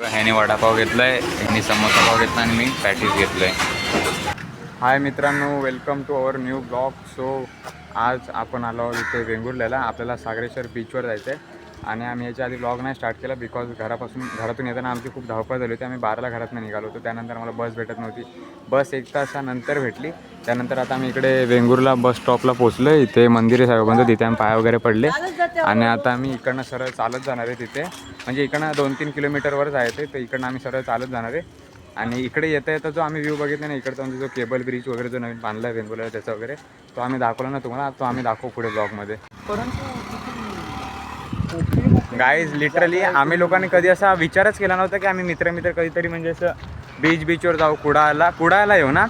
ह्याने वडापाव घेतलाय, ह्याने समोसा पाव घेतला आणि मी पॅटीस घेतलंय. हाय मित्रांनो, welcome to our new blog. So आज आपण आलो आहोत इथे वेंगुर्ल्याला. आपल्याला सागरेश्वर बीचवर जायचं आहे आणि आम्ही याच्या आधी ब्लॉग नाही स्टार्ट केला बिकॉज घरातून येताना आमची खूप धावपळ झाली होती. आम्ही 12ला घरातून निघालो होतो. त्यानंतर मला बस भेटत नव्हती. बस 1 तासानंतर भेटली. त्यानंतर आता आम्ही इकडे वेंगुर्ला बस स्टॉपला पोचलो. इथे मंदिर आहे साहेबांचं, तिथे आम्ही पाय वगैरे पडले आणि आता आम्ही इकडनं सरळ चालत जाणार आहे. तिथे म्हणजे इकडनं 2-3 किलोमीटरवर जायचं आहे, तर इकडनं आम्ही सरळ चालत जाणार आहे. आणि इकडे येता येता जो आम्ही व्ह्यू बघितला ना इकडचा, म्हणजे जो केबल ब्रिज वगैरे जो नवीन बांधला आहे वेंगुर्ल्याला त्याचा वगैरे, तो आम्ही दाखवला ना तुम्हाला, तो आम्ही दाखवू पुढे ब्लॉगमध्ये. गाईज लिटरली आम्ही लोकांनी कधी असा विचारच केला नव्हता की आम्ही मित्र कधीतरी म्हणजे असं बीचवर जाऊ. कुडाळला येऊ ना.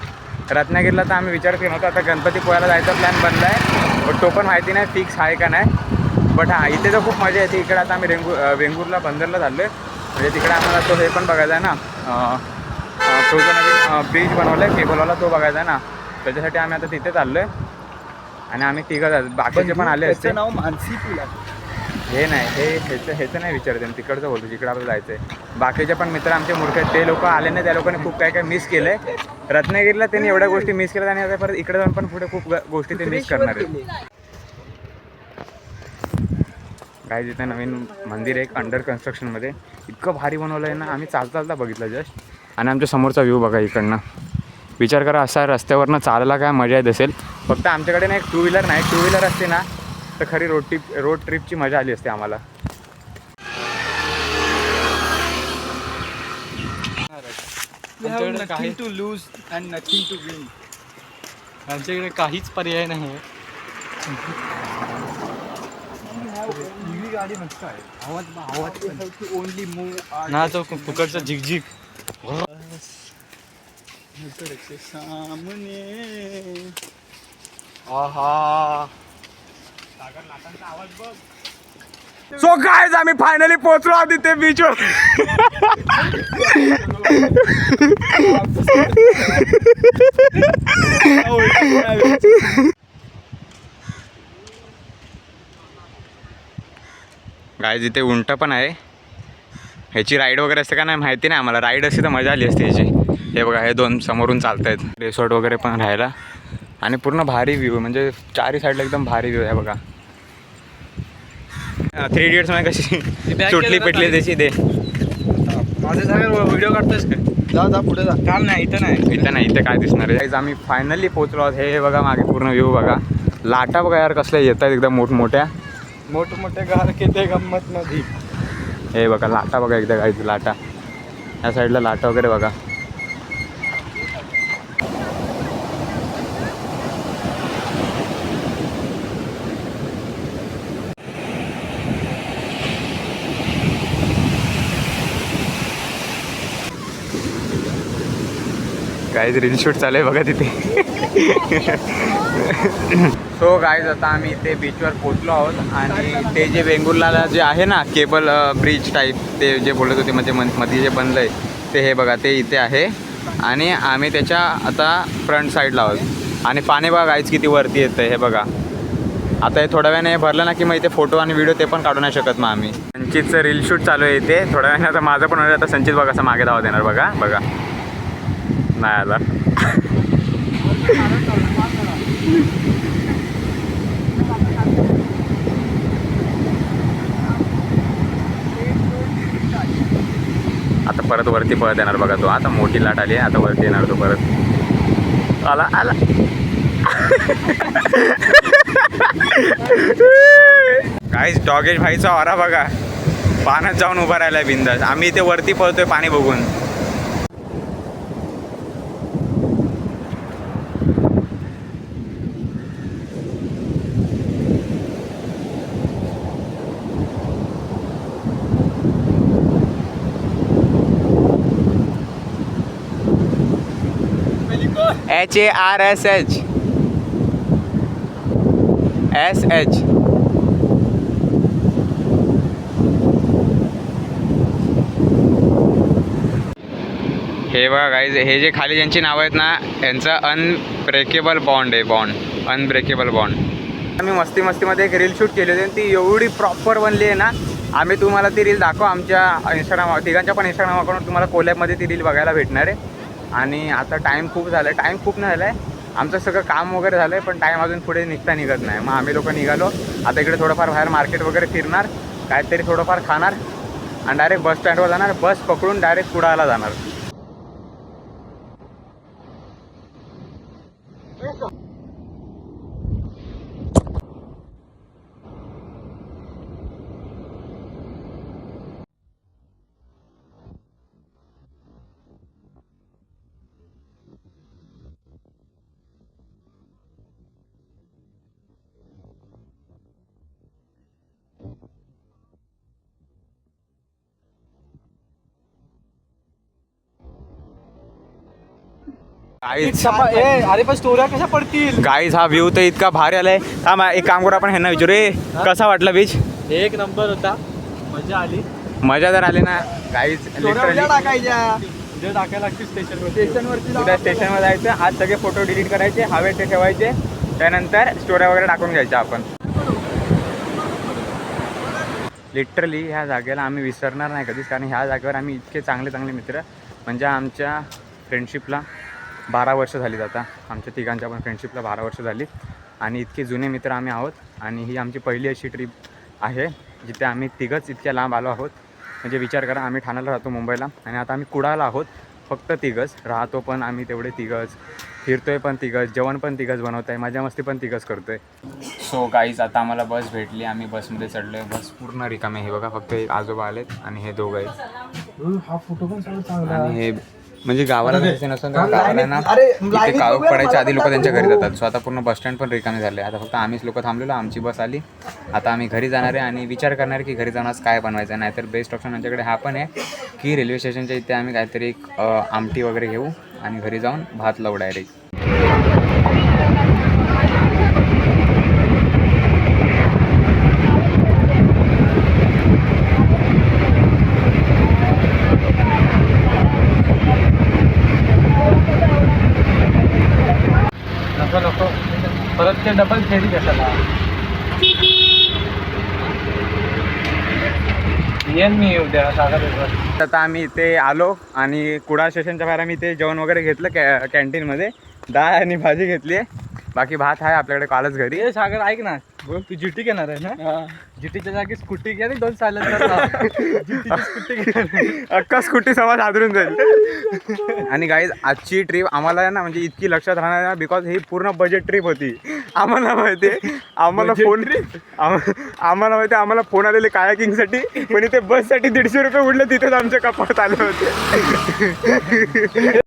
रत्नागिरीला तर आम्ही विचार केला नव्हता. आता गणपतीपुळ्याला जायचा प्लॅन बनला आहे, पण तो पण माहिती नाही फिक्स आहे का नाही. बट हां, इथे तर खूप मजा येते. इकडे आता आम्ही वेंगुर्ला बंदरला चाललो आहे. म्हणजे तिकडे आम्हाला तो हे पण बघायचा आहे ना, तो जो नवीन ब्रिज बनवला आहे केबलवाला, तो बघायचा आहे ना. त्याच्यासाठी आम्ही आता तिथे चाललो आहे आणि आम्ही तिघं जातो. बाकीचे पण आले असते. नाव मानसी पूल आहे. हे नाही, ह्याचं नाही विचारते, तिकडचं बोलतो जिकडं आपलं जायचं आहे. बाकीचे पण मित्र आमचे मूर्ख आहेत, ते लोक आले नाही. त्या लोकांनी खूप काय मिस केलं आहे. रत्नागिरीला त्यांनी एवढ्या गोष्टी मिस केल्या आणि आता परत इकडे जाऊन पण पुढे खूप गोष्टी ते मिस करणार आहेत. काय जिथे नवीन मंदिर आहे अंडर कन्स्ट्रक्शनमध्ये, इतकं भारी बनवलं आहे ना. आम्ही चालता बघितलं जस्ट. आणि आमच्या समोरचा व्ह्यू बघा इकडनं. विचार करा, असा रस्त्यावरनं चालायला काय मजा येत असेल. फक्त आमच्याकडे ना एक 2 व्हीलर नाही. 2 व्हीलर असते ना तर खरी रोड ट्रिपची मजा आली असते आम्हाला. Nothing to lose and nothing to win. आमच्याकडे काहीच पर्याय नाही. ही गाडी मस्त आहे. आवाज ओनली मूव ना तो फुकटचा झिकझिक. सामने. आहा, आवाज बघ. सो गाइस, आम्ही फायनली पोहोचलो आहोत इथे बीचवर. गाइस इथे उंट पण आहे. ह्याची राईड वगैरे असते का नाही माहिती नाही आम्हाला. राईड असते तर मजा आली असते ह्याची. हे बघा, हे 2 समोरून चालत आहेत. रिसॉर्ट वगैरे पण राहायला आणि पूर्ण भारी व्ह्यू, म्हणजे 4ही साईडला एकदम भारी व्ह्यू आहे बघा. 3 इडियट्स मध्ये कशी सुटली पिटली त्याची दे. माझे सगळे व्हिडिओ काढतोस का? जा पुढे जा. काम नाही, इथं नाही. इथे काय दिसणार आहे. आम्ही फायनली पोहोचलो आहोत. हे बघा मागे पूर्ण व्ह्यू बघा. लाटा बघा यार कसल्या येत आहेत एकदम मोठमोठ्या. मोठमोठे गार किती गंमत नदी. हे बघा लाटा बघा एकदा काय लाटा. या साईडला लाटा वगैरे बघा. गाईज रील शूट चालू आहे बघा तिथे. सो गाईज आता आम्ही इथे बीचवर पोचलो आहोत आणि ते जे वेंगुर्ल्याला जे आहे ना केबल ब्रिज टाईप, ते जे बोलत होते म्हणजे मध्ये जे बनलं आहे ते, हे बघा ते इथे आहे. आणि आम्ही त्याच्या आता फ्रंट साईडला आहोत. आणि पाणी बघा गाईज किती वरती येतं आहे. हे बघा, आता हे थोड्या वेळाने भरलं ना की मग इथे फोटो आणि व्हिडिओ ते पण काढू नाही शकत मग आम्ही. संचितचं रील शूट चालू आहे इथे. थोड्या वेळाने आता माझं पण होणार. आता संचित बघा असं मागे धावत येणार बघा. बघा नाही आला. आता परत वरती पळत येणार बघा तो. आता मोठी लाट आली आहे, आता वरती येणार तो परत. आला गाईस, डॉगेश भाईचा वारा बघा. पाण्यात जाऊन उभा राहिलाय बिंदास. आम्ही इथे वरती पळतोय पाणी बघून. HARSH SH. हे बघा गाईज, हे जे खाली ज्यांची नावं आहेत ना यांचं अनब्रेकेबल बॉन्ड आहे. Unbreakable bond. आम्ही मस्तीमध्ये एक रील शूट केली होती आणि ती एवढी प्रॉपर बनली आहे ना. आम्ही तुम्हाला ती रील दाखवू आमच्या इंस्टाग्राम तिघांच्या पण इंस्टाग्राम अकाउंट तुम्हाला कोलॅबमध्ये ती रील बघायला भेटणार आहे. आणि आता टाईम खूप झाला आहे, टाईम खूप नाही झाला आहे, आमचं सगळं काम वगैरे झालं आहे, पण टाईम अजून पुढे निघत नाही. मग आम्ही लोक निघालो आता इकडे थोडंफार बाहेर मार्केट वगैरे फिरणार, काहीतरी थोडंफार खाणार आणि डायरेक्ट बस स्टँडवर जाणार, बस पकडून डायरेक्ट कुडाळला जाणार. अरे पण स्टोऱ्या कशा पडतील. गाईज हा व्ह्यू तर इतका भारी आलाय. एक काम करू आपण ह्यांना विचारू, रे कसा वाटला बीच? एक नंबर होता, मजा आली. मजा तर आली ना गाईज. लिटरली टाकायच्या उद्या टाकायला लागतील स्टेशनवरती. उद्या स्टेशनवर जायचं, आज सगळे फोटो डिलीट करायचे, हवे ते ठेवायचे, त्यानंतर स्टोऱ्या वगैरे टाकून घ्यायच्या आपण. लिटरली ह्या जागेला आम्ही विसरणार नाही कधीच, कारण ह्या जागेवर आम्ही इतके चांगले चांगले मित्र, म्हणजे आमच्या फ्रेंडशिपला 12 वर्ष झालीत आता. आमच्या तिघांच्या पण फ्रेंडशिपला 12 वर्ष झाली आणि इतके जुने मित्र आम्ही आहोत. आणि ही आमची पहिली अशी ट्रिप आहे जिथे आम्ही तिघंच इतक्या लांब आलो आहोत. म्हणजे विचार करा, आम्ही ठाण्याला राहतो मुंबईला आणि आता आम्ही कुडाळला आहोत. फक्त तिघंच राहतो, पण आम्ही तेवढे तिघंच फिरतोय, पण तिघंच जेवण पण तिघंच बनवत आहे, मजा मस्ती पण तिघंच करतोय. सो गाईज आता आम्हाला बस भेटली, आम्ही बसमध्ये चढलो आहे. बस पूर्ण रिकामी हे बघा, फक्त एक आजोबा आलेत आणि हे दोघं आहेत. हा फोटो पण सगळं चांगला. आणि हे म्हणजे गावाला जायचं नसून गावाला ना तिथे काळोख पडायच्या आधी लोक त्यांच्या घरी जातात. सो आता पूर्ण बस स्टँड पण रिकामी झाले. आता फक्त आम्हीच लोक थांबलेलो, आमची बस आली, आता आम्ही घरी जाणार आहे आणि विचार करणार की घरी जाऊन काय बनवायचं. नाहीतर बेस्ट ऑप्शन आमच्याकडे हा पण आहे की रेल्वे स्टेशनच्या इथे आम्ही काहीतरी एक आमटी वगैरे घेऊ आणि घरी जाऊन भात लावू डायरेक्ट. नको परत ते डबल फेरी कशाला. येईन मी उद्या सागर. आता आम्ही इथे आलो आणि कुडाळ स्टेशनच्या बाहेर आम्ही इथे जेवण वगैरे घेतलं कॅन्टीनमध्ये. डाळ आणि भाजी घेतली आहे, बाकी भात आहे आपल्याकडे कालच घरी. ए सागर ऐक ना, तू जीटी घेणार आहे ना? जीटीच्या जागी स्कूटी घ्या आणि 2 सायलेन्सर. जीटीची स्कूटी घ्या, अख्खा स्कूटी समाज हादरून जाईल. आणि गाईज आजची ट्रिप आम्हाला ना म्हणजे इतकी लक्षात राहणार ना, बिकॉज ही पूर्ण बजेट ट्रिप होती. आम्हाला माहिती आहे, आम्हाला फोन आलेले कायाकिंगसाठी, पण इथे बससाठी 150 रुपये उडले, तिथेच आमच्या कपाळात आले होते.